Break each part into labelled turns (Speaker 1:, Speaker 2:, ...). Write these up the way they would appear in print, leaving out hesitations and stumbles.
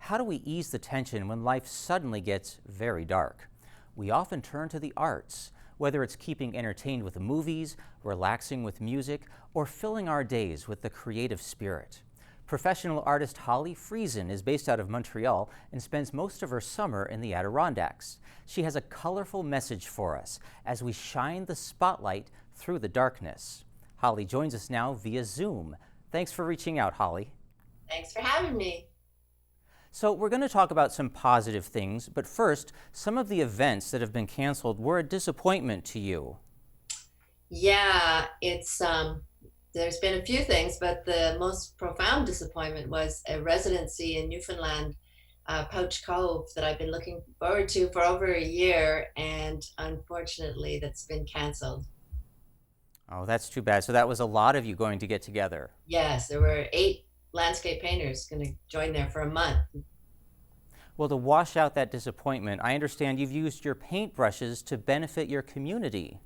Speaker 1: How do we ease the tension when life suddenly gets very dark? We often turn to the arts, whether it's keeping entertained with movies, relaxing with music, or filling our days with the creative spirit. Professional artist Holly Friesen is based out of Montreal and spends most of her summer in the Adirondacks. She has a colorful message for us as we shine the spotlight through the darkness. Holly joins us now via Zoom. Thanks for reaching out, Holly.
Speaker 2: Thanks for having me.
Speaker 1: So we're going to talk about some positive things, but first, some of the events that have been canceled were a disappointment to you.
Speaker 2: Yeah, it's there's been a few things, but the most profound disappointment was a residency in Newfoundland, Pouch Cove, that I've been looking forward to for over a year, and unfortunately, that's been canceled.
Speaker 1: Oh, that's too bad. So that was a lot of you going to get together.
Speaker 2: Yes, there were 8 landscape painters going to join there for a month.
Speaker 1: Well, to wash out that disappointment, I understand you've used your paintbrushes to benefit your community.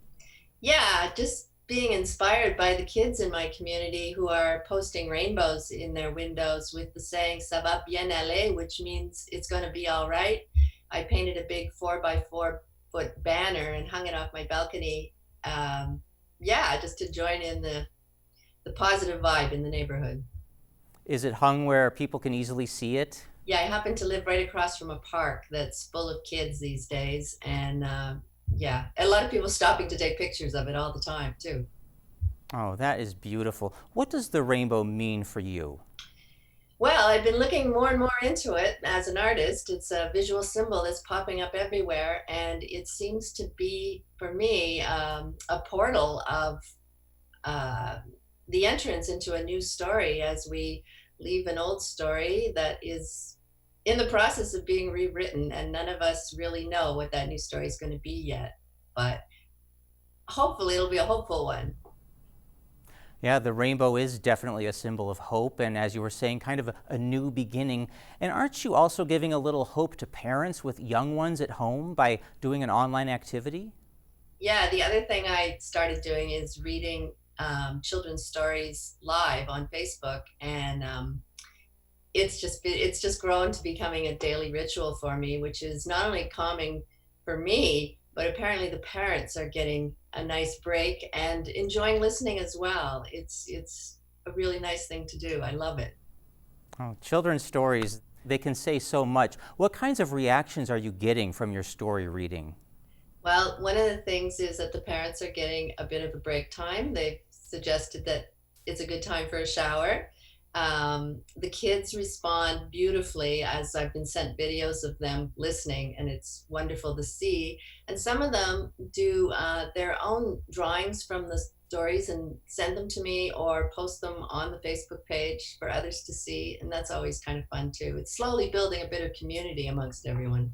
Speaker 2: Yeah, just being inspired by the kids in my community who are posting rainbows in their windows with the saying "Ça va bien aller," which means it's going to be all right. I painted a big 4 by 4 foot banner and hung it off my balcony. Yeah, just to join in the positive vibe in the neighborhood.
Speaker 1: Is it hung where people can easily see it?
Speaker 2: Yeah, I happen to live right across from a park that's full of kids these days, and yeah, a lot of people stopping to take pictures of it all the time too.
Speaker 1: Oh, that is beautiful. What does the rainbow mean for you?
Speaker 2: Well, I've been looking more and more into it as an artist. It's a visual symbol that's popping up everywhere, and it seems to be, for me, a portal of uh, the entrance into a new story as we leave an old story that is in the process of being rewritten, and none of us really know what that new story is going to be yet. But hopefully, it'll be a hopeful one.
Speaker 1: Yeah, the rainbow is definitely a symbol of hope, and as you were saying, kind of a new beginning. And aren't you also giving a little hope to parents with young ones at home by doing an online activity?
Speaker 2: Yeah, the other thing I started doing is reading children's stories live on Facebook, and it's just grown to becoming a daily ritual for me, which is not only calming for me, but apparently the parents are getting a nice break and enjoying listening as well. It's a really nice thing to do. I love it.
Speaker 1: Oh, children's stories, they can say so much. What kinds of reactions are you getting from your story reading?
Speaker 2: Well, one of the things is that the parents are getting a bit of a break time. They've suggested that it's a good time for a shower. The kids respond beautifully as I've been sent videos of them listening, and it's wonderful to see. And some of them do their own drawings from the stories and send them to me or post them on the Facebook page for others to see, and that's always kind of fun too. It's slowly building a bit of community amongst everyone.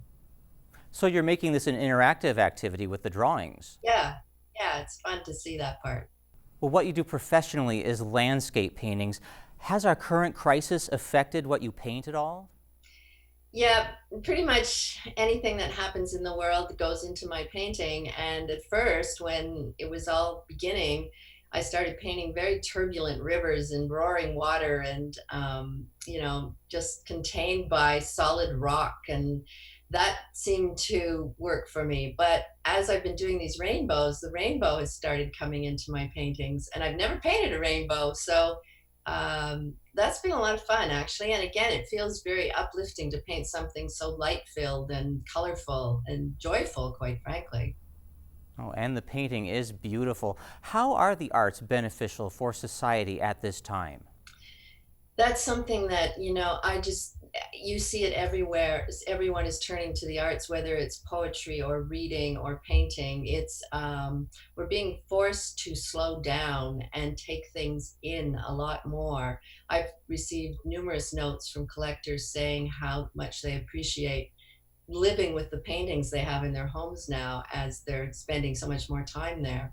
Speaker 1: So you're making this an interactive activity with the drawings.
Speaker 2: Yeah, yeah, it's fun to see that part.
Speaker 1: Well, what you do professionally is landscape paintings. Has our current crisis affected what you paint at all?
Speaker 2: Yeah, pretty much anything that happens in the world goes into my painting. And at first, when it was all beginning, I started painting very turbulent rivers and roaring water and, just contained by solid rock. And that seemed to work for me. But as I've been doing these rainbows, the rainbow has started coming into my paintings. And I've never painted a rainbow. So that's been a lot of fun, actually. And again, it feels very uplifting to paint something so light filled and colorful and joyful, quite frankly.
Speaker 1: Oh, and the painting is beautiful. How are the arts beneficial for society at this time?
Speaker 2: That's something that, you see it everywhere. Everyone is turning to the arts, whether it's poetry or reading or painting. We're being forced to slow down and take things in a lot more. I've received numerous notes from collectors saying how much they appreciate living with the paintings they have in their homes now as they're spending so much more time there.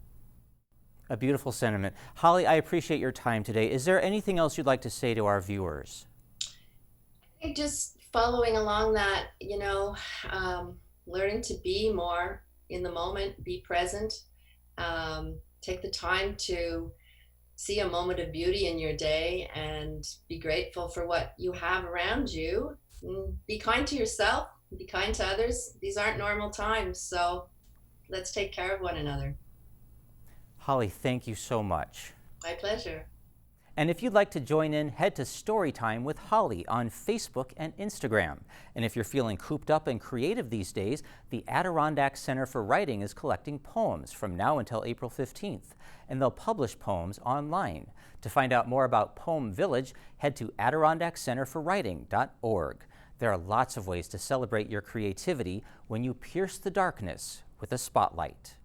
Speaker 1: A beautiful sentiment. Holly, I appreciate your time today. Is there anything else you'd like to say to our viewers?
Speaker 2: I think just following along that, learning to be more in the moment, be present, take the time to see a moment of beauty in your day and be grateful for what you have around you Be kind to yourself, be kind to others. These aren't normal times, so let's take care of one another.
Speaker 1: Holly, thank you so much.
Speaker 2: My pleasure.
Speaker 1: And if you'd like to join in, head to Storytime with Holly on Facebook and Instagram. And if you're feeling cooped up and creative these days, the Adirondack Center for Writing is collecting poems from now until April 15th, and they'll publish poems online. To find out more about Poem Village, head to adirondackcenterforwriting.org. There are lots of ways to celebrate your creativity when you pierce the darkness with a spotlight.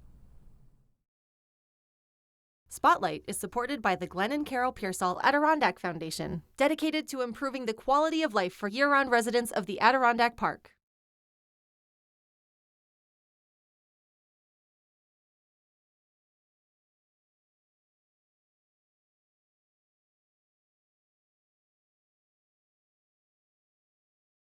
Speaker 3: Spotlight is supported by the Glenn and Carol Pearsall Adirondack Foundation, dedicated to improving the quality of life for year-round residents of the Adirondack Park.